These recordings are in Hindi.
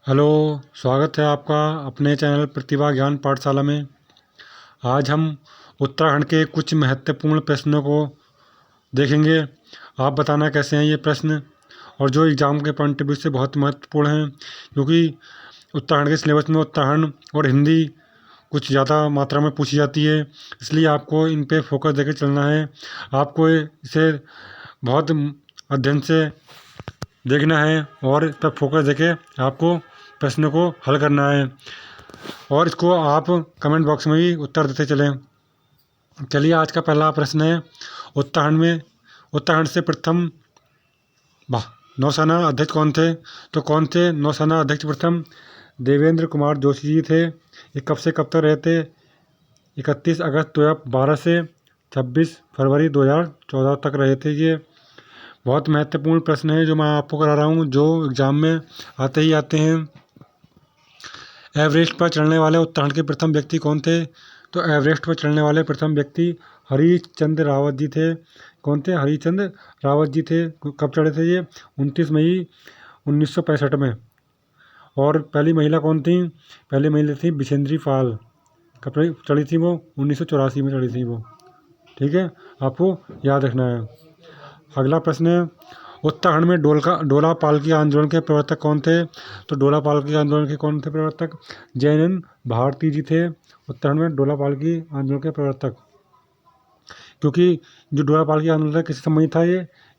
हेलो। स्वागत है आपका अपने चैनल प्रतिभा ज्ञान पाठशाला में। आज हम उत्तराखंड के कुछ महत्वपूर्ण प्रश्नों को देखेंगे। आप बताना कैसे हैं ये प्रश्न, और जो एग्ज़ाम के पॉइंट ऑफ व्यू से बहुत महत्वपूर्ण हैं, क्योंकि उत्तराखंड के सिलेबस में उत्तराखंड और हिंदी कुछ ज़्यादा मात्रा में पूछी जाती है। इसलिए आपको इन पे फोकस देकर चलना है। आपको इसे बहुत अध्ययन से देखना है और इस पर फोकस देके आपको प्रश्नों को हल करना है, और इसको आप कमेंट बॉक्स में भी उत्तर देते चलें। चलिए, आज का पहला प्रश्न है, उत्तराखंड से प्रथम नौसेना अध्यक्ष कौन थे? तो कौन थे नौसेना अध्यक्ष प्रथम? देवेंद्र कुमार जोशी जी थे। ये कब से कब तक रहे थे? 31 अगस्त 2012 से 26 फरवरी 2014 तक रहे थे। ये बहुत महत्वपूर्ण प्रश्न है जो मैं आपको करा रहा हूँ, जो एग्ज़ाम में आते ही आते हैं। एवरेस्ट पर चढ़ने वाले उत्तराखंड के प्रथम व्यक्ति कौन थे? तो एवरेस्ट पर चढ़ने वाले प्रथम व्यक्ति हरीशचंद्र रावत जी थे। कौन थे? हरीशचंद्र रावत जी थे। कब चढ़े थे ये? 29 मई 1965 में। और पहली महिला कौन थी? पहली महिला थी बिशेंद्री पाल। कब चढ़ी थी वो? 1984 में चढ़ी थी वो। ठीक है, आपको याद रखना है। अगला प्रश्न है, उत्तराखंड में डोला पालकी आंदोलन के प्रवर्तक कौन थे? तो डोला पालकी आंदोलन के कौन थे प्रवर्तक? जयनंद भारती जी थे उत्तराखंड में डोला पालकी आंदोलन के प्रवर्तक। क्योंकि जो डोला पालकी आंदोलन था किससे संबंधित था?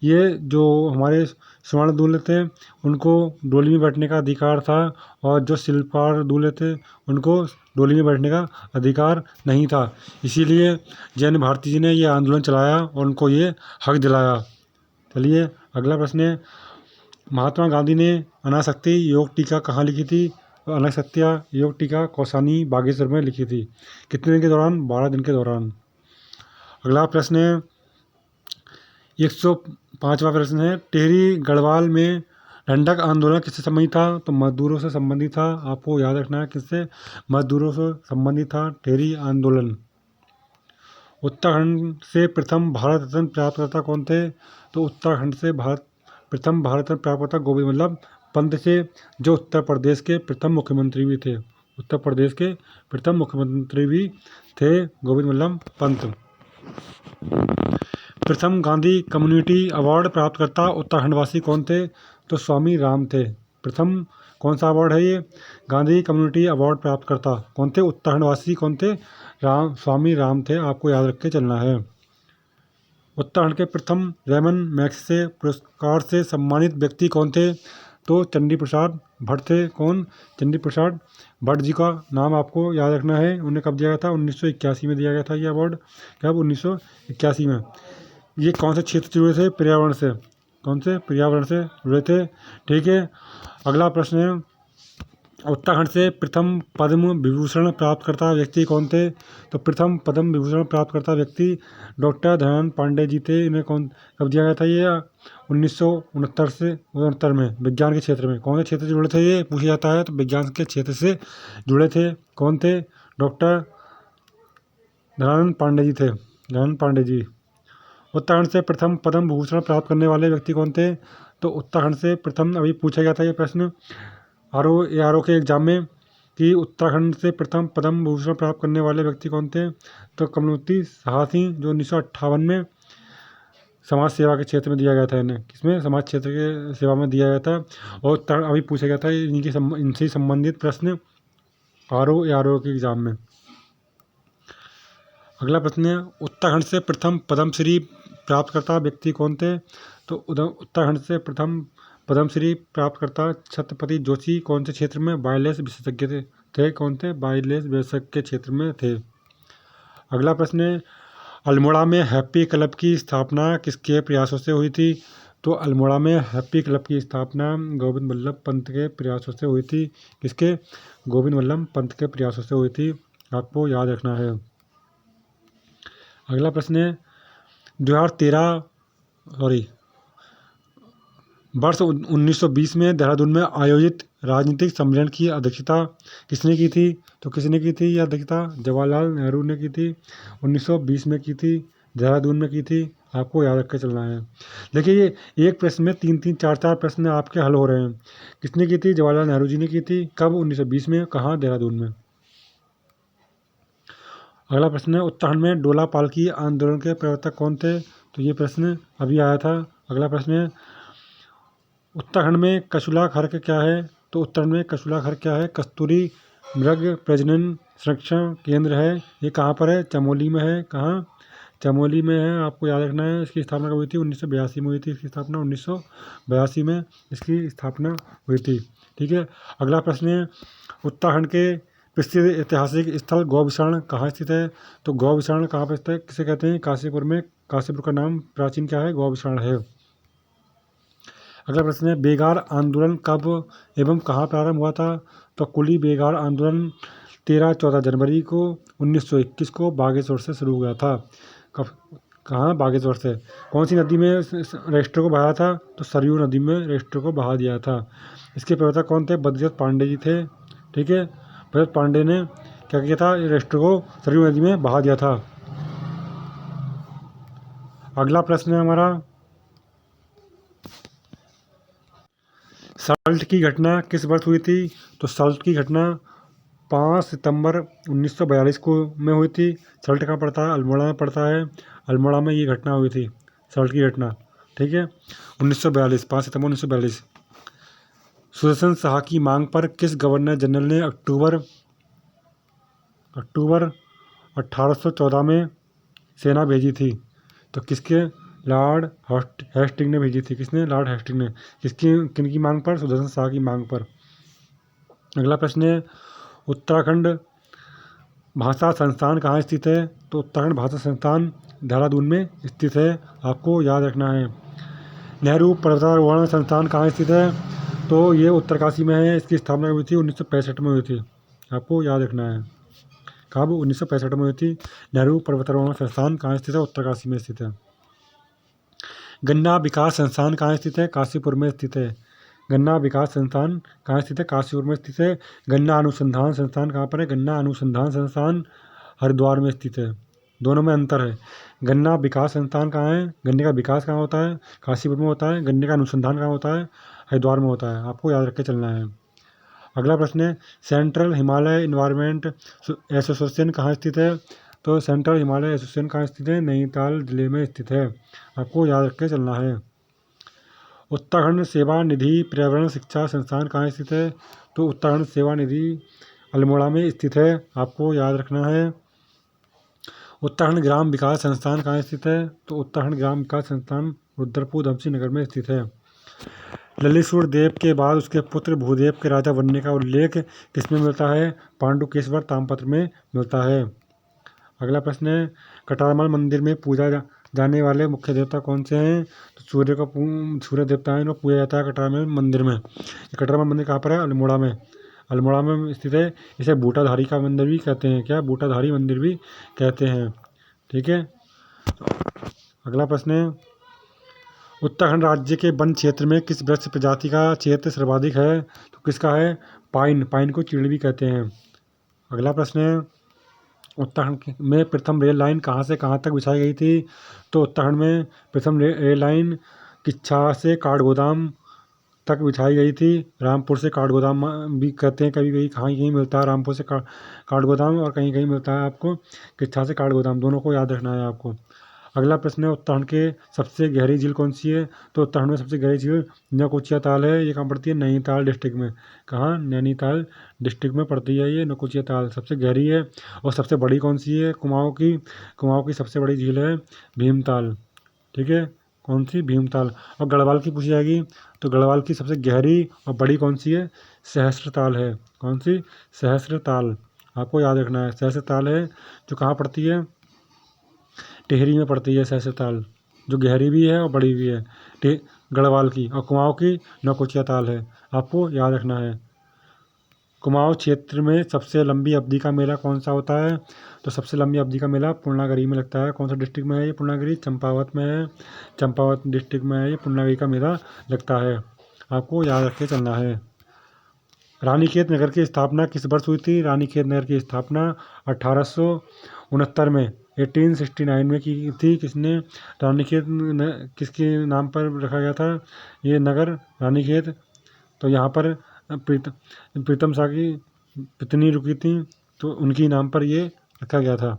ये जो हमारे स्वर्ण दूल्हे थे उनको डोली में बैठने का अधिकार था, और जो शिल्पार दूल्हे थे उनको डोली में बैठने का अधिकार नहीं था। इसीलिए जयनंद भारती जी ने ये आंदोलन चलाया और उनको ये हक दिलाया। चलिए, अगला प्रश्न है, महात्मा गांधी ने अनासक्ति योग टीका कहाँ लिखी थी? अनासक्तिया योग टीका कौसानी बागेश्वर में लिखी थी। कितने दिन के दौरान? 12 दिन के दौरान। अगला प्रश्न है, 105वां प्रश्न है, टिहरी गढ़वाल में ठंडक आंदोलन किससे संबंधित था? तो मजदूरों से संबंधित था। आपको याद रखना है किससे? मजदूरों से संबंधित था टिहरी आंदोलन। उत्तराखंड से प्रथम भारत रत्न प्राप्तकर्ता कौन थे? तो उत्तराखंड से प्रथम भारत रत्न प्राप्तकर्ता गोविंद वल्लभ पंत थे, जो उत्तर प्रदेश के प्रथम मुख्यमंत्री भी थे। उत्तर प्रदेश के प्रथम मुख्यमंत्री भी थे गोविंद वल्लभ पंत। प्रथम गांधी कम्युनिटी अवार्ड प्राप्तकर्ता उत्तराखंडवासी कौन थे? तो स्वामी राम थे। प्रथम कौन सा अवार्ड है ये? गांधी कम्युनिटी अवार्ड प्राप्तकर्ता कौन थे? उत्तराखंडवासी कौन थे? स्वामी राम थे। आपको याद रख के चलना है। उत्तराखंड के प्रथम रेमन मैग्सेसे पुरस्कार से सम्मानित व्यक्ति कौन थे? तो चंडी प्रसाद भट्ट थे। कौन? चंडी प्रसाद भट्ट जी का नाम आपको याद रखना है। उन्हें कब दिया गया था? 1981 में दिया गया था ये अवार्ड। कब? 1981 में। ये कौन से क्षेत्र से जुड़े थे? पर्यावरण से। कौन से? पर्यावरण से जुड़े थे। ठीक है, अगला प्रश्न है, उत्तराखंड से प्रथम पद्म विभूषण प्राप्तकर्ता व्यक्ति कौन थे? तो प्रथम पद्म विभूषण प्राप्तकर्ता व्यक्ति डॉक्टर धनंजय पांडे जी थे। इन्हें कब दिया गया था ये? 1969 से 69 में। विज्ञान के क्षेत्र में। कौन से क्षेत्र से जुड़े थे ये पूछा जाता है? तो विज्ञान के क्षेत्र से जुड़े थे। कौन थे? डॉक्टर धनंजय पांडे जी थे। धनंजय पांडे जी। उत्तराखंड से प्रथम पद्म विभूषण प्राप्त करने वाले व्यक्ति कौन थे? तो उत्तराखंड से प्रथम, अभी पूछा गया था ये प्रश्न आरओ के एग्जाम में, कि उत्तराखंड से प्रथम पद्म विभूषण प्राप्त करने वाले व्यक्ति कौन थे? तो कमलवती साहसी, जो 1958 में समाज सेवा के क्षेत्र में दिया गया था इन्हें। किसमें? समाज क्षेत्र के सेवा में दिया गया था। और अभी पूछा गया था इनसे संबंधित प्रश्न आरओ के एग्जाम में। अगला प्रश्न है, उत्तराखंड से प्रथम पद्मश्री प्राप्तकर्ता व्यक्ति कौन थे? तो उत्तराखंड से प्रथम पद्मश्री प्राप्तकर्ता छत्रपति जोशी कौन से क्षेत्र में? वायरलेस विशेषज्ञ थे। कौन थे? वायरलेस विशेषज्ञ के क्षेत्र में थे। अगला प्रश्न है, अल्मोड़ा में हैप्पी क्लब की स्थापना किसके प्रयासों से हुई थी? तो अल्मोड़ा में हैप्पी क्लब की स्थापना गोविंद वल्लभ पंत के प्रयासों से हुई थी। किसके? गोविंद वल्लभ पंत के प्रयासों से हुई थी। आपको याद रखना है। अगला प्रश्न है, 2013 वर्ष 1920 में देहरादून में आयोजित राजनीतिक सम्मेलन की अध्यक्षता किसने की थी? तो किसने की थी यह अध्यक्षता? जवाहरलाल नेहरू ने की थी। 1920 में की थी, देहरादून में की थी। आपको याद रख के चलना है। देखिए ये एक प्रश्न में 3-3, 4-4 प्रश्न आपके हल हो रहे हैं। किसने की थी? जवाहरलाल नेहरू जी ने की थी। कब? 1920 में। कहाँ? देहरादून में। अगला प्रश्न है, उत्तराखंड में डोला पालकी आंदोलन के प्रवर्तक कौन थे? तो ये प्रश्न अभी आया था। अगला प्रश्न है, उत्तराखंड में कछुला खर्क क्या है? तो उत्तराखंड में कछुला खर्क क्या है? कस्तूरी मृग प्रजनन संरक्षण केंद्र है। ये कहाँ पर है? चमोली में है। कहाँ? चमोली में है। आपको याद रखना है। इसकी स्थापना कब हुई थी? 1982 में हुई थी। इसकी स्थापना 1982 में इसकी स्थापना हुई थी। ठीक है। अगला प्रश्न है, उत्तराखंड के प्रसिद्ध ऐतिहासिक स्थल गौविषाण कहाँ स्थित है? तो गौविषाण कहाँ पर स्थित है? किसे कहते हैं? काशीपुर में। काशीपुर का नाम प्राचीन क्या है? गौविषाण है। अगला प्रश्न है, बेगार आंदोलन कब एवं कहाँ प्रारंभ हुआ था? तो कुली बेगार आंदोलन 13-14 जनवरी को 1921 को बागेश्वर से शुरू हुआ था। कहाँ? बागेश्वर से। कौन सी नदी में रजिस्टर को बहाया था? तो सरयू नदी में रजिस्टर को बहा दिया था। इसके प्रवर्तक कौन थे? बद्रीदत्त पांडे जी थे। ठीक है। बद्रीदत्त पांडे ने क्या किया था? रजिस्टर को सरयू नदी में बहा दिया था। अगला प्रश्न है हमारा, सल्ट की घटना किस वर्ष हुई थी? तो सल्ट की घटना 5 सितंबर 1942 को में हुई थी। सल्ट कहाँ पड़ता है? अल्मोड़ा में पड़ता है। अल्मोड़ा में ये घटना हुई थी, सल्ट की घटना। ठीक है। 1942, 5 सितंबर 1942। सुदर्शन शाह की मांग पर किस गवर्नर जनरल ने अक्टूबर 1814 में सेना भेजी थी? तो किसके? लॉर्ड हेस्टिंग ने भेजी थी। किसने? लॉर्ड हेस्टिंग ने। किनकी मांग पर? सुदर्शन शाह की मांग पर। अगला प्रश्न है, उत्तराखंड भाषा संस्थान कहाँ स्थित है? तो उत्तराखंड भाषा संस्थान देहरादून में स्थित है। आपको याद रखना है। नेहरू पर्वतारोहण संस्थान कहाँ स्थित है? तो ये उत्तरकाशी में है। इसकी स्थापना हुई थी 1965 में हुई थी। आपको याद रखना है। कब? 1965 में हुई थी। नेहरू पर्वतारोहण संस्थान कहाँ स्थित है? उत्तरकाशी में स्थित है। गन्ना विकास संस्थान कहाँ स्थित है? काशीपुर में स्थित है। गन्ना विकास संस्थान कहाँ स्थित है? काशीपुर में स्थित है। गन्ना अनुसंधान संस्थान कहाँ पर है? गन्ना अनुसंधान संस्थान हरिद्वार में स्थित है। दोनों में अंतर है। गन्ना विकास संस्थान कहाँ है? गन्ने का विकास कहाँ होता है? काशीपुर में होता है। गन्ने का अनुसंधान कहाँ होता है? हरिद्वार में होता है। आपको याद रख के चलना है। अगला प्रश्न है, सेंट्रल हिमालय इन्वायरमेंट एसोसिएशन कहाँ स्थित है? तो सेंट्रल हिमालय एसोसिएशन कहाँ स्थित है? नैनीताल जिले में स्थित है। आपको याद रख के चलना है। उत्तराखंड सेवा निधि पर्यावरण शिक्षा संस्थान कहाँ स्थित है? तो उत्तराखंड सेवा निधि अल्मोड़ा में स्थित है। आपको याद रखना है। उत्तराखंड ग्राम विकास संस्थान कहाँ स्थित है? तो उत्तराखंड ग्राम विकास संस्थान रुद्रपुर धमसी नगर में स्थित है। ललितसुर देव के बाद उसके पुत्र भूदेव के राजा बनने का उल्लेख किसमें मिलता है? पांडुकेश्वर ताम्रपत्र में मिलता है। अगला प्रश्न है, कटारमल मंदिर में पूजा जाने वाले मुख्य देवता कौन से हैं? तो सूर्य देवता है, इनको पूजा जाता है कटारमल मंदिर में। कटारमल मंदिर कहाँ पर है? अल्मोड़ा में। अल्मोड़ा में स्थित है। इसे बूटाधारी का मंदिर भी कहते हैं। क्या? बूटाधारी मंदिर भी कहते हैं। ठीक है। अगला प्रश्न है, उत्तराखंड राज्य के वन क्षेत्र में किस वृक्ष प्रजाति का क्षेत्र सर्वाधिक है? तो किसका है? पाइन। पाइन को चीड़ भी कहते हैं। अगला प्रश्न है, उत्तराखंड में प्रथम रेल लाइन कहाँ से कहाँ तक बिछाई गई थी? तो उत्तराखंड में प्रथम रेल लाइन किच्छा से काठगोदाम तक बिछाई गई थी। रामपुर से काठगोदाम भी कहते हैं कभी कहीं, कहीं कहीं मिलता है रामपुर से काठगोदाम, और कहीं कहीं मिलता है आपको किच्छा से काठगोदाम। दोनों को याद रखना है आपको। अगला प्रश्न है, उत्तराखंड के सबसे गहरी झील कौन सी है? तो उत्तराखंड में सबसे गहरी झील नौकुचिया ताल है। ये कहाँ पड़ती है? नैनीताल डिस्ट्रिक्ट में। कहाँ? नैनीताल डिस्ट्रिक्ट में पड़ती है ये नौकुचिया ताल, सबसे गहरी है। और सबसे बड़ी कौन सी है? कुमाऊँ की सबसे बड़ी झील है भीमताल। ठीक है। कौन सी? भीमताल। और गढ़वाल की पूछी जाएगी तो गढ़वाल की सबसे गहरी और बड़ी कौन सी है? सहस्त्रताल है। कौन सी? सहस्त्रताल। आपको याद रखना है। सहस्त्रताल है जो कहाँ पड़ती है? टिहरी में पड़ती है सहस्त्रताल, जो गहरी भी है और बड़ी भी है। गढ़वाल की। और कुमाऊँ की नौकुचिया ताल है। आपको याद रखना है। कुमाऊँ क्षेत्र में सबसे लंबी अवधि का मेला कौन सा होता है? तो सबसे लंबी अवधि का मेला पूर्णागिरी में लगता है। कौन सा डिस्ट्रिक्ट में है ये? पूर्णागिरी चंपावत में है। चंपावत डिस्ट्रिक्ट में है ये पूर्णागिरी का मेला लगता है। आपको याद रख के चलना है। रानीखेत नगर की स्थापना किस वर्ष हुई थी? रानीखेत नगर की स्थापना 1869 में 1869 में की थी। किसने? रानीखेत किसके नाम पर रखा गया था ये नगर रानीखेत? तो यहाँ पर प्रीतम शाह की पत्नी रुकी थी, तो उनकी नाम पर ये रखा गया था।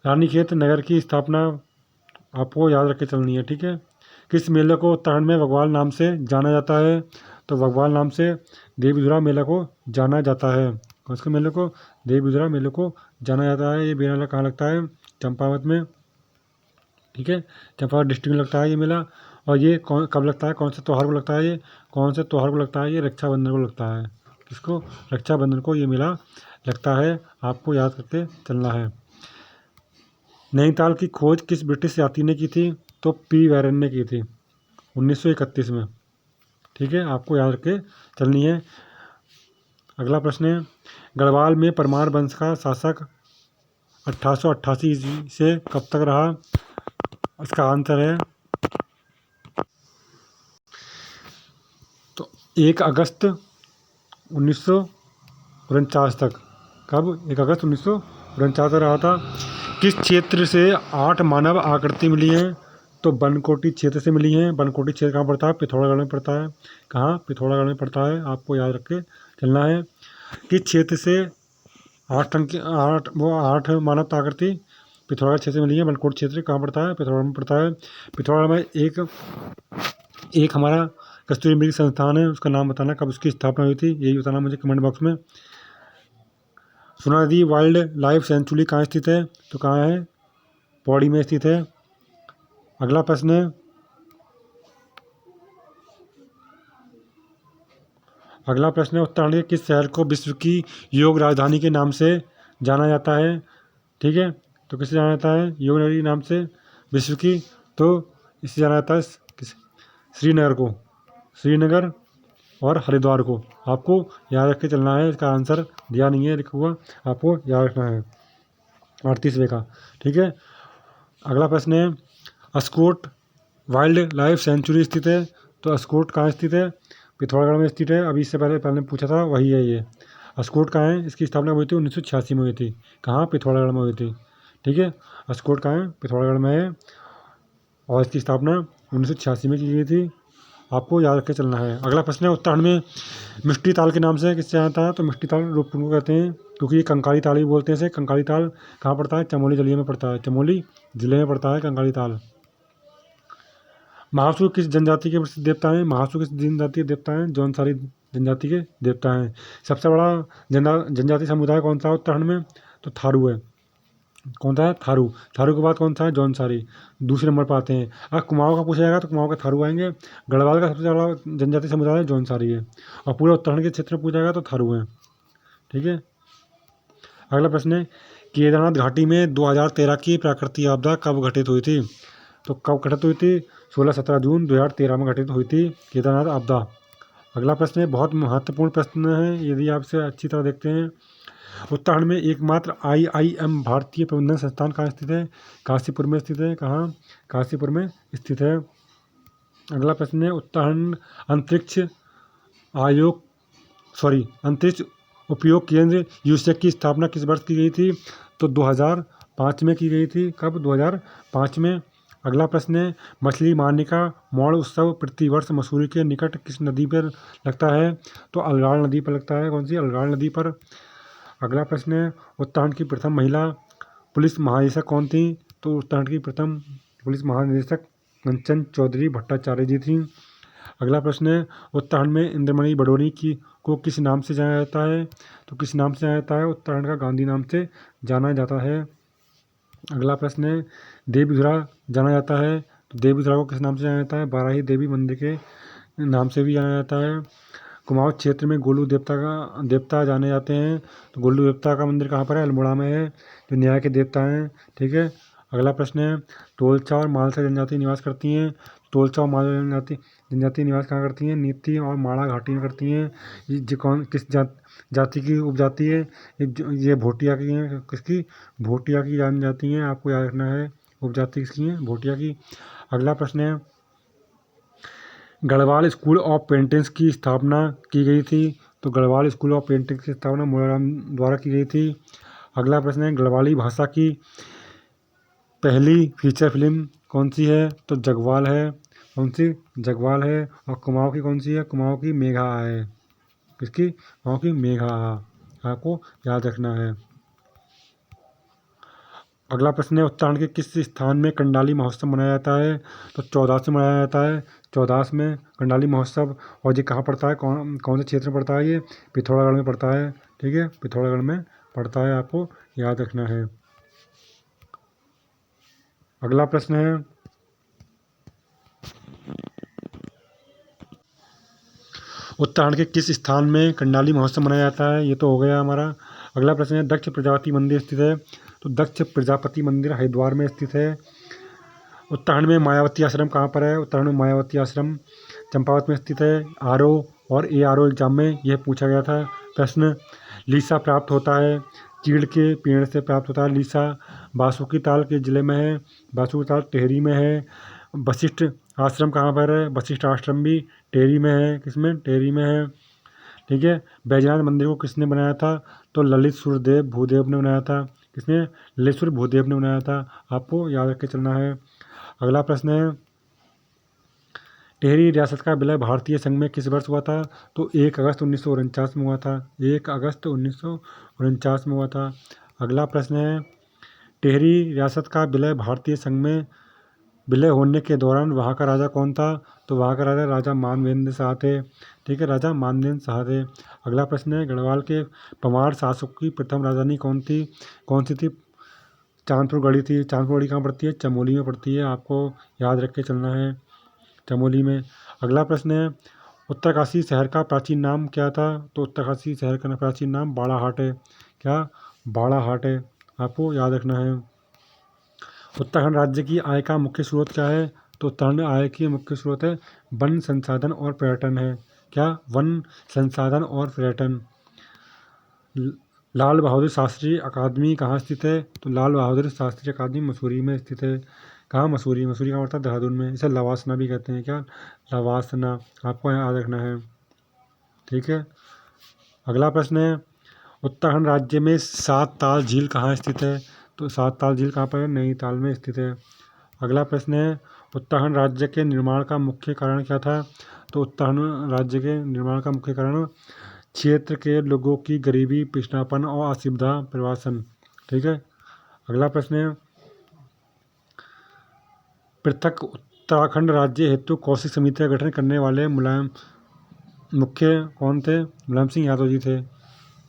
रानीखेत नगर की स्थापना आपको याद रख के चलनी है, ठीक है। किस मेले को उत्तराखंड में बग्वाल नाम से जाना जाता है? तो बग्वाल नाम से देवीधुरा मेला को जाना जाता है। कौन से मेले को? देवीधुरा मेले को जाना जाता है। ये मेला कहाँ लगता है? चंपावत में, ठीक है। चंपावत डिस्ट्रिक्ट में लगता है ये मेला। और ये कब लगता है? कौन से त्यौहार को लगता है ये? कौन से त्यौहार को लगता है ये? रक्षाबंधन को लगता है। किसको? रक्षाबंधन को ये मेला लगता है। आपको याद करके चलना है। नैनीताल की खोज किस ब्रिटिश यात्री ने की थी? तो पी वैरन ने की थी 1931 में, ठीक है। आपको याद रख के चलनी है। अगला प्रश्न है, गढ़वाल में परमार वंश का शासक 1888 ईस्वी से कब तक रहा? इसका आंसर है तो 1 अगस्त 1949 तक। कब? 1 अगस्त 1949 तक रहा था। किस क्षेत्र से 8 मानव आकृति मिली हैं? तो बनकोटी क्षेत्र से मिली हैं। बनकोटी क्षेत्र कहाँ पड़ता है? पिथौरागढ़ में पड़ता है। कहाँ? पिथौरागढ़ में पड़ता है। आपको याद रख के चलना है। किस क्षेत्र से 8 मानव आकृति पिथौरागढ़ क्षेत्र से मिली है? बनकोट क्षेत्र कहाँ पड़ता है? पिथौरागढ़ में पड़ता है। पिथौरागढ़ में एक हमारा कस्तूरी मृग संस्थान है, उसका नाम बताना, कब उसकी स्थापना हुई थी, यही बताना मुझे कमेंट बॉक्स में। सुना नदी वाइल्ड लाइफ सेंचुरी कहाँ स्थित है? तो कहाँ है? पौड़ी में स्थित है। अगला प्रश्न है, उत्तराखंड के किस शहर को विश्व की योग राजधानी के नाम से जाना जाता है? ठीक है, तो किसे जाना जाता है योग नगरी नाम से विश्व की? तो इसे जाना जाता है श्रीनगर को, श्रीनगर और हरिद्वार को। आपको याद रख के चलना है। इसका आंसर दिया नहीं है, लिखा हुआ, आपको याद रखना है 38वें का, ठीक है। अगला प्रश्न है, अस्कोट वाइल्ड लाइफ सेंचुरी स्थित है? तो अस्कोट कहाँ स्थित है? पिथौरागढ़ में स्थित है। अभी इससे पहले पूछा था, वही है ये। अस्कोट कहाँ है? इसकी स्थापना हुई थी 1986 में हुई थी। कहाँ? पिथौरागढ़ में हुई थी, ठीक है। अस्कोट कहाँ है? पिथौरागढ़ में है और इसकी स्थापना 1986 में की गई थी। आपको याद रख के चलना है। अगला प्रश्न है, उत्तराखंड में मिष्टी ताल के नाम से किससे आता है? तो मिष्टी ताल रूपकुंड को कहते हैं, क्योंकि ये कंकाली ताल भी बोलते हैं इसे। कंकाली ताल कहाँ पड़ता है? चमोली जिले में पड़ता है। चमोली जिले में पड़ता है कंकाली ताल। महासुर किस जनजाति के प्रसिद्ध देवता हैं? महासुर किस जनजाति के देवता हैं? जौनसारी जनजाति के देवता हैं। सबसे बड़ा जनजाति समुदाय कौन सा है उत्तराखंड में? तो थारू है। कौन सा है? थारू। थारू के बाद कौन सा है? जौनसारी दूसरे नंबर पर आते हैं। अगर कुमाऊं का पूछा जाएगा तो कुमाऊं का थारू आएंगे। गढ़वाल का सबसे बड़ा जनजाति समुदाय जौनसारी है और पूरे उत्तराखंड के क्षेत्र में पूछा जाएगा तो थारू है, ठीक है। अगला प्रश्न है, केदारनाथ घाटी में 2013 की प्राकृतिक आपदा कब घटित हुई थी? तो कब घटित हुई थी? 16-17 जून 2013 में घटित हुई थी केदारनाथ आपदा। अगला प्रश्न है, बहुत महत्वपूर्ण प्रश्न है, यदि आप इसे अच्छी तरह देखते हैं। उत्तराखंड में एकमात्र IIM भारतीय प्रबंधन संस्थान कहाँ स्थित है? काशीपुर में स्थित है। कहाँ? काशीपुर में स्थित है। अगला प्रश्न है, उत्तराखंड अंतरिक्ष उपयोग केंद्र यूसेक की स्थापना किस वर्ष की गई थी? तो 2005 में की गई थी। कब? 2005 में। अगला प्रश्न है, मछली मारने का मौड़ उत्सव प्रतिवर्ष मसूरी के निकट किस नदी पर लगता है? तो अलगाड़ नदी पर लगता है। कौन सी? अलगाड़ नदी पर। अगला प्रश्न है, उत्तराखंड की प्रथम महिला पुलिस महानिदेशक कौन थी? तो उत्तराखंड की प्रथम पुलिस महानिदेशक कंचन चौधरी भट्टाचार्य जी थी। अगला प्रश्न है, उत्तराखंड में इंद्रमणि बडोनी को किस नाम से जाना जाता है? तो किस नाम से जाना जाता है? उत्तराखंड का गांधी नाम से जाना जाता है। अगला प्रश्न है, देवीधुरा जाना जाता है, तो देवीधुरा को किस नाम से जाना जाता है? बाराही देवी मंदिर के नाम से भी जाना जाता है। कुमाऊं क्षेत्र में गोलू देवता जाने जाते हैं, तो गोलू देवता का मंदिर कहाँ पर है? अल्मोड़ा में है, जो न्याय के देवता हैं, ठीक है। अगला प्रश्न है, तोलचा और मालसा जनजाति निवास करती हैं। तोलचा और मालसा जनजाति निवास कहाँ करती हैं? नीति और माड़ा घाटी में करती हैं। किस जाति की उपजाति है? ये भोटिया की है। किसकी? भोटिया की जानी जाती हैं। आपको याद रखना है उपजाति किसकी है? भोटिया की। अगला प्रश्न है, गढ़वाल स्कूल ऑफ पेंटिंग्स की स्थापना की गई थी। तो गढ़वाल स्कूल ऑफ पेंटिंग्स की स्थापना मोराराम द्वारा की गई थी। अगला प्रश्न है, गढ़वाली भाषा की पहली फीचर फिल्म कौन सी है? तो जगवाल है। कौन सी? जगवाल है। और कुमाऊँ की कौन सी है? कुमाऊँ की मेघा है। किसकी? कुमाऊँ की मेघा। आपको याद रखना है। अगला प्रश्न है, उत्तराखंड के किस स्थान में कंडाली महोत्सव मनाया जाता है? तो चौदास में मनाया जाता है। चौदास में कंडाली महोत्सव। और ये कहाँ पड़ता है? कौन कौन से क्षेत्र में पड़ता है? ये पिथौरागढ़ में पड़ता है। ठीक है, पिथौरागढ़ में पड़ता है, आपको याद रखना है। अगला प्रश्न है, उत्तराखंड के किस स्थान में कंडाली महोत्सव मनाया जाता है? ये तो हो गया हमारा। अगला प्रश्न है, दक्ष प्रजापति मंदिर स्थित है। तो दक्ष प्रजापति मंदिर हरिद्वार में स्थित है। उत्तराखंड में मायावती आश्रम कहाँ पर है? उत्तराखंड में मायावती आश्रम चंपावत में स्थित है। आरओ और ARO एग्जाम में यह पूछा गया था प्रश्न। लीसा प्राप्त होता है, चीड़ के पेड़ से प्राप्त होता है लीसा। बासुकी ताल के जिले में है। बासुकी ताल टिहरी में है। वशिष्ठ आश्रम कहाँ पर है? वशिष्ठ आश्रम भी टिहरी में है। किसमें? टिहरी में है। ठीक है। बैजनाथ मंदिर को किसने बनाया था? तो ललित सूर्यदेव भूदेव ने बनाया था। किसने? ललित सूर्य भूदेव ने बनाया था। आपको याद रख के चलना है। अगला प्रश्न है, टिहरी रियासत का विलय भारतीय संघ में किस वर्ष हुआ था? तो 1 अगस्त 1949 में हुआ था। 1 अगस्त 1949 में हुआ था। अगला प्रश्न है, टिहरी रियासत का विलय भारतीय संघ में विलय होने के दौरान वहाँ का राजा कौन था? तो वहाँ का राजा राजा मानवेंद्र शाह थे। ठीक है, राजा मानवेंद्र शाह थे। अगला प्रश्न है, गढ़वाल के परमार शासक की प्रथम राजधानी कौन थी? कौन सी थी? चांदपुर गढ़ी थी। चांदपुर गढ़ी कहाँ पड़ती है? चमोली में पड़ती है। आपको याद रख के चलना है, चमोली में। अगला प्रश्न है, उत्तरकाशी शहर का प्राचीन नाम क्या था? तो उत्तरकाशी शहर का प्राचीन नाम बाड़ाहाट है। क्या? बाड़ाहाट है। आपको याद रखना है। उत्तराखंड राज्य की आय का मुख्य स्रोत क्या है? तो उत्तराखंड आय की मुख्य स्रोत है वन संसाधन और पर्यटन है। क्या? वन संसाधन और पर्यटन। लाल बहादुर शास्त्री अकादमी कहाँ स्थित है? तो लाल बहादुर शास्त्री अकादमी मसूरी में स्थित है। कहाँ? मसूरी। मसूरी कहाँ पड़ता है? देहरादून में। इसे लवासना भी कहते हैं। क्या? लवासना। आपको याद रखना है। ठीक है। अगला प्रश्न है, उत्तराखंड राज्य में 7 ताल झील कहाँ स्थित है? तो 7 ताल झील कहाँ पर है? नैनीताल में स्थित है। अगला प्रश्न है, उत्तराखंड राज्य के निर्माण का मुख्य कारण क्या था? तो उत्तराखंड राज्य के निर्माण का मुख्य कारण क्षेत्र के लोगों की गरीबी, पिछड़ापन और असुविधा प्रवासन। ठीक है। अगला प्रश्न है, पृथक उत्तराखंड राज्य हेतु कौशिक समिति का गठन करने वाले मुख्य कौन थे? मुलायम सिंह यादव जी थे।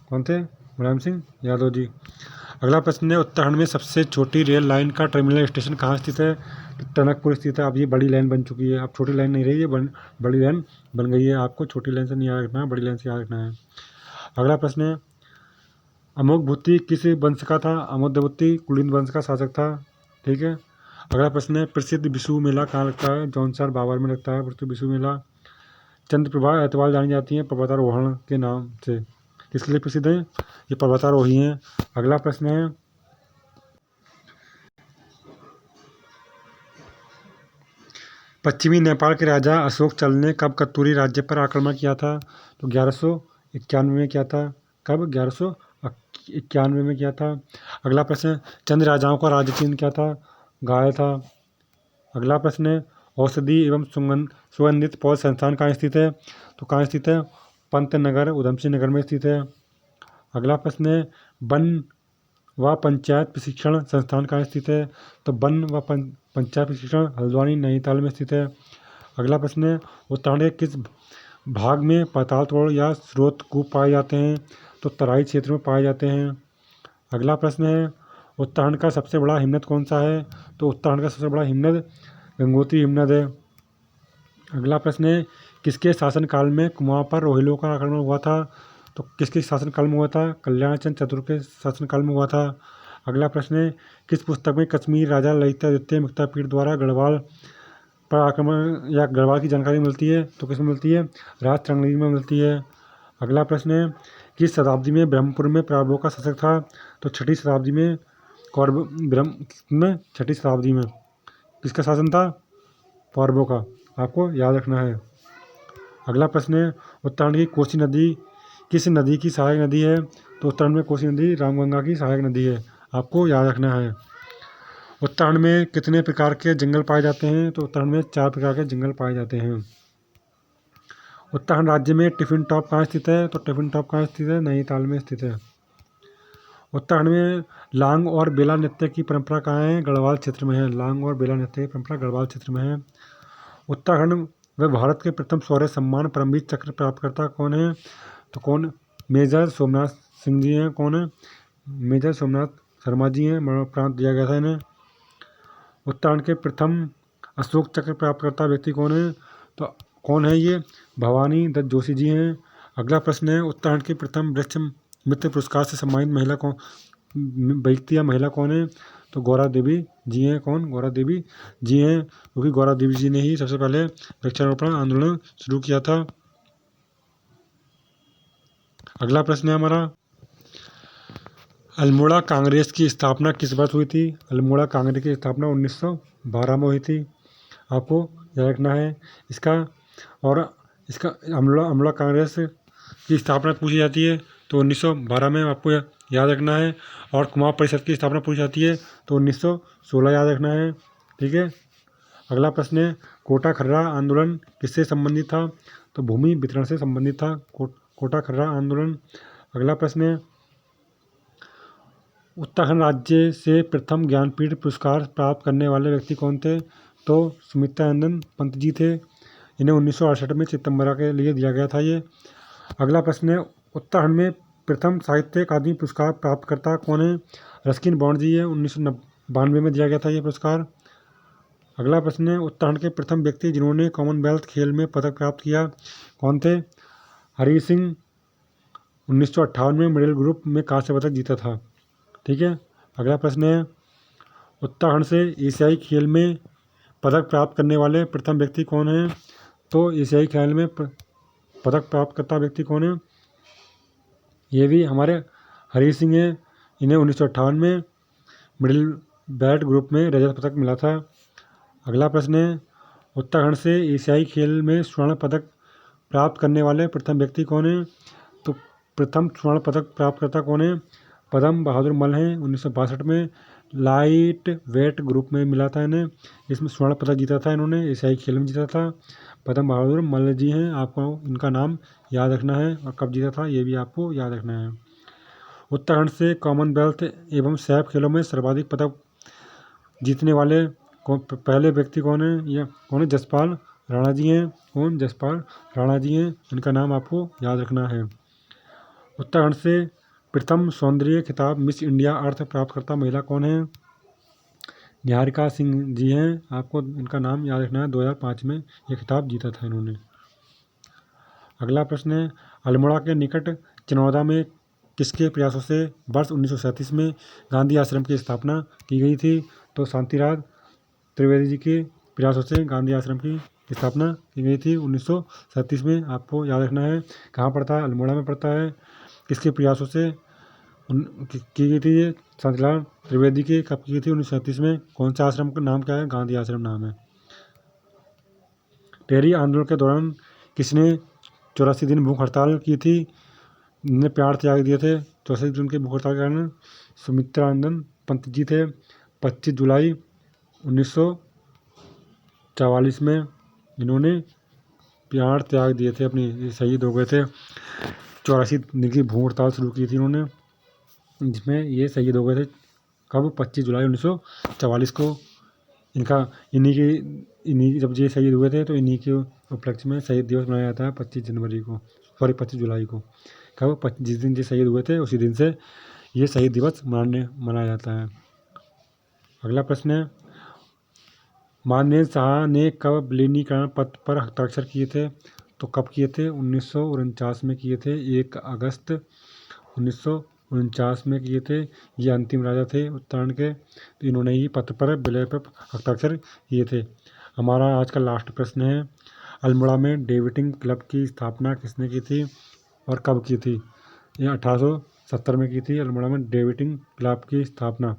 कौन थे? मुलायम सिंह यादव जी। अगला प्रश्न है, उत्तराखंड में सबसे छोटी रेल लाइन का टर्मिनल स्टेशन कहाँ स्थित है? तो टनकपुर स्थित है। अब ये बड़ी लाइन बन चुकी है, अब छोटी लाइन नहीं रही है, बड़ी लाइन बन गई है। आपको छोटी लाइन से नहीं याद रखना है, बड़ी लाइन से याद रखना है। अगला प्रश्न है, अमोघवुत्ती किस वंश का था? अमोघवुत्ती कुलीन वंश का शासक था। ठीक है। अगला प्रश्न है, प्रसिद्ध विशु मेला कहाँ लगता है? जौनसार बाबर में लगता है प्रसिद्ध विशु मेला। चंद्रप्रभा एतवाल जानी जाती है पर्वतारोहण के नाम से। किसके लिए प्रसिद्ध है? ये पर्वतारोही हैं। अगला प्रश्न है, पश्चिमी नेपाल के राजा अशोक चल ने कब कत्यूरी राज्य पर आक्रमण किया था? तो 1191 में किया था। कब? 1191 में किया था। अगला प्रश्न, चंद राजाओं का राज्य चिन्ह क्या था? गाय था। अगला प्रश्न है, औषधि एवं सुगंधित पौध संस्थान कहाँ स्थित है? तो कहाँ स्थित है? पंतनगर उधमसिंह नगर में स्थित है। अगला प्रश्न है, वन व पंचायत प्रशिक्षण संस्थान कहाँ स्थित है? तो वन व पंचायत प्रशिक्षण हल्द्वानी नैनीताल में स्थित है। अगला प्रश्न है, उत्तराखंड के किस भाग में पाताल तोड़ या स्रोत कूप पाए जाते हैं? तो तराई क्षेत्र में पाए जाते हैं। अगला प्रश्न है, उत्तराखंड का सबसे बड़ा हिमनद कौन सा है? तो उत्तराखंड का सबसे बड़ा हिमनद गंगोत्री हिमनद है। अगला प्रश्न है, किसके शासनकाल में कुमाऊं पर रोहिलों का आक्रमण हुआ था? तो किसके शासनकाल में हुआ था? कल्याण चंद चतुर्थ के शासनकाल में हुआ था। अगला प्रश्न है, किस पुस्तक में कश्मीर राजा ललिता द्वितीय मुक्तापीड़ द्वारा गढ़वाल पर आक्रमण या गढ़वाल की जानकारी मिलती है? तो किसमें मिलती है? राज तरंगली में मिलती है। अगला प्रश्न है, किस शताब्दी में ब्रह्मपुर में प्रभुओं का शासक था? तो 6ठी शताब्दी में। छठी शताब्दी में किसका शासन था? पौरवों का। आपको याद रखना है। अगला प्रश्न है, उत्तराखंड की कोसी नदी किस नदी की सहायक नदी है? तो उत्तराखंड में कोसी नदी रामगंगा की सहायक नदी है, आपको याद रखना है। उत्तराखंड में कितने प्रकार के जंगल पाए जाते हैं? तो उत्तराखंड में 4 प्रकार के जंगल पाए जाते हैं। उत्तराखंड राज्य में टिफिन टॉप कहाँ स्थित है? तो टिफिन टॉप कहाँ स्थित है? नैनीताल में स्थित है। उत्तराखंड में लांग और बेला नृत्य की परंपरा कहाँ है? गढ़वाल क्षेत्र में है। लांग और बेला नृत्य की परंपरा गढ़वाल क्षेत्र में है। उत्तराखंड व भारत के प्रथम शौर्य सम्मान परमवीर चक्र प्राप्तकर्ता कौन है? तो कौन? मेजर सोमनाथ सिंह जी हैं। कौन है? मेजर सोमनाथ शर्मा जी हैं। मरणोपरांत दिया गया था इन्हें। उत्तराखंड के प्रथम अशोक चक्र प्राप्तकर्ता व्यक्ति कौन है? तो कौन है ये? भवानी दत्त जोशी जी हैं। अगला प्रश्न है, उत्तराखंड के प्रथम वृक्ष मित्र पुरस्कार से सम्मानित महिला कौन, व्यक्ति या महिला कौन है? तो गौरा देवी जी हैं। कौन? गौरा देवी जी हैं, क्योंकि गौरा देवी जी ने ही सबसे पहले वृक्षारोपण आंदोलन शुरू किया था। अगला प्रश्न है हमारा, अल्मोड़ा कांग्रेस की स्थापना किस वर्ष हुई थी? अल्मोड़ा कांग्रेस की स्थापना 1912 में हुई थी, आपको याद रखना है इसका। और इसका अल्मोड़ा कांग्रेस की स्थापना पूछी जाती है तो 1912 में आपको याद रखना है। और कुमाऊं परिषद की स्थापना पूछी जाती है तो 1916 याद रखना है, ठीक है। अगला प्रश्न है, कोटा खर्रा आंदोलन किससे संबंधित था? तो भूमि वितरण से संबंधित था कोटा खर्रा आंदोलन। अगला प्रश्न है, उत्तराखंड राज्य से प्रथम ज्ञानपीठ पुरस्कार प्राप्त करने वाले व्यक्ति कौन थे? तो सुमित्रानंद पंत जी थे। इन्हें 1968 में चिदम्बरा के लिए दिया गया था ये। अगला प्रश्न है, उत्तराखंड में प्रथम साहित्य अकादमी पुरस्कार प्राप्तकर्ता कौन है? रस्किन बॉन्ड जी है। 1992 में दिया गया था ये पुरस्कार। अगला प्रश्न है, उत्तराखंड के प्रथम व्यक्ति जिन्होंने कॉमनवेल्थ खेल में पदक प्राप्त किया कौन थे? हरी सिंह। 1958 में मिडिल ग्रुप में कांस्य पदक जीता था, ठीक है। अगला प्रश्न है, उत्तराखंड से एशियाई खेल में पदक प्राप्त करने वाले प्रथम व्यक्ति कौन है? तो एशियाई खेल में पदक प्राप्त करता व्यक्ति कौन है? ये भी हमारे हरी सिंह है। इन्हें 1958 में मिडिल बैट ग्रुप में रजत पदक मिला था। अगला प्रश्न है, उत्तराखंड से एशियाई खेल में स्वर्ण पदक प्राप्त करने वाले प्रथम व्यक्ति कौन है? तो प्रथम स्वर्ण पदक प्राप्तकर्ता कौन है? पद्म बहादुर मल हैं। 1962 में लाइट वेट ग्रुप में मिला था इन्हें, इसमें स्वर्ण पदक जीता था इन्होंने, एशियाई खेल में जीता था। पद्म बहादुर मल जी हैं, आपको इनका नाम याद रखना है और कब जीता था ये भी आपको याद रखना है। उत्तराखंड से कॉमनवेल्थ एवं सैफ खेलों में सर्वाधिक पदक जीतने वाले पहले व्यक्ति कौन है? ये कौन है? जसपाल राणा जी हैं। कौन? जसपाल राणा जी हैं, इनका नाम आपको याद रखना है। उत्तराखंड से प्रथम सौंदर्य खिताब मिस इंडिया अर्थ प्राप्तकर्ता महिला कौन है? निहारिका सिंह जी हैं, आपको इनका नाम याद रखना है। 2005 में ये खिताब जीता था इन्होंने। अगला प्रश्न है, अल्मोड़ा के निकट चनौदा में किसके प्रयासों से वर्ष 1937 में गांधी आश्रम की स्थापना की गई थी? तो शांतिराज त्रिवेदी जी के प्रयासों से गांधी आश्रम की स्थापना की गई थी 1937 में, आपको याद रखना है। कहाँ पड़ता है? अल्मोड़ा में पड़ता है। किसके प्रयासों से की गई थी ये? शांतिलाल त्रिवेदी की। कब की गई थी? 1937 में। कौन सा आश्रम का नाम क्या है? गांधी आश्रम नाम है। टेहरी आंदोलन के दौरान किसने 84 दिन भूख हड़ताल की थी? ने प्राण त्याग दिए थे 84 दिन के भूख हड़ताल के कारण। सुमित्रानंद पंत जी थे। 25 जुलाई 1944 में इन्होंने प्राण त्याग दिए थे, अपनी शहीद हो गए थे। 84 दिन की भूख हड़ताल शुरू की थी इन्होंने, जिसमें ये शहीद हो गए थे। कब? 25 जुलाई 1944 को। इन्हीं जब ये शहीद हुए थे तो इन्हीं के उपलक्ष्य में शहीद दिवस मनाया जाता है 25 जुलाई को। कब? जिस दिन ये शहीद हुए थे उसी दिन से ये शहीद दिवस मनाया जाता है। अगला प्रश्न है, मानवेंद्र शाह ने कब विलीनीकरण पत्र पर हस्ताक्षर किए थे? तो कब किए थे? 1949 में किए थे। 1 अगस्त 1949 में किए थे। ये अंतिम राजा थे उत्तराखंड के, तो इन्होंने ही पत्र पर विलय पर हस्ताक्षर किए थे। हमारा आज का लास्ट प्रश्न है, अल्मोड़ा में डेविटिंग क्लब की स्थापना किसने की थी और कब की थी? ये 1870 में की थी अल्मोड़ा में डेविटिंग क्लब की स्थापना,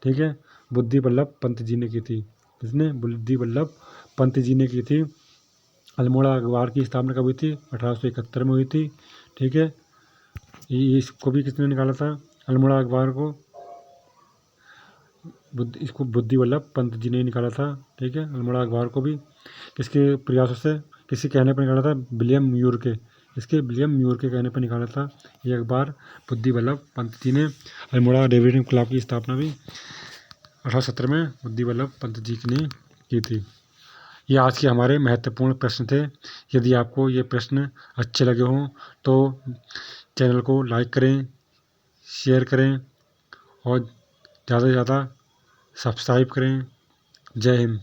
ठीक है। बुद्धि वल्लभ पंत जी ने की थी। किसने? बुद्धि वल्लभ पंत जी ने की थी। अल्मोड़ा अखबार की स्थापना कब हुई थी? 1871 में हुई थी, ठीक है। इसको भी किसने निकाला था, अल्मोड़ा अखबार को, इसको बुद्धि वल्लभ पंत जी ने निकाला था। ठीक है, अल्मोड़ा अखबार को भी किसके प्रयासों से, किसी कहने पर निकाला था, विलियम म्यूर के, इसके विलियम म्यूर के कहने पर निकाला था ये अखबार बुद्धि वल्लभ पंत जी ने। अल्मोड़ा डेविड क्लब की स्थापना भी 1870 में बुद्धि वल्लभ पंत जी ने की थी। ये आज के हमारे महत्वपूर्ण प्रश्न थे। यदि आपको ये प्रश्न अच्छे लगे हों तो चैनल को लाइक करें, शेयर करें और ज़्यादा से ज़्यादा सब्सक्राइब करें। जय हिंद।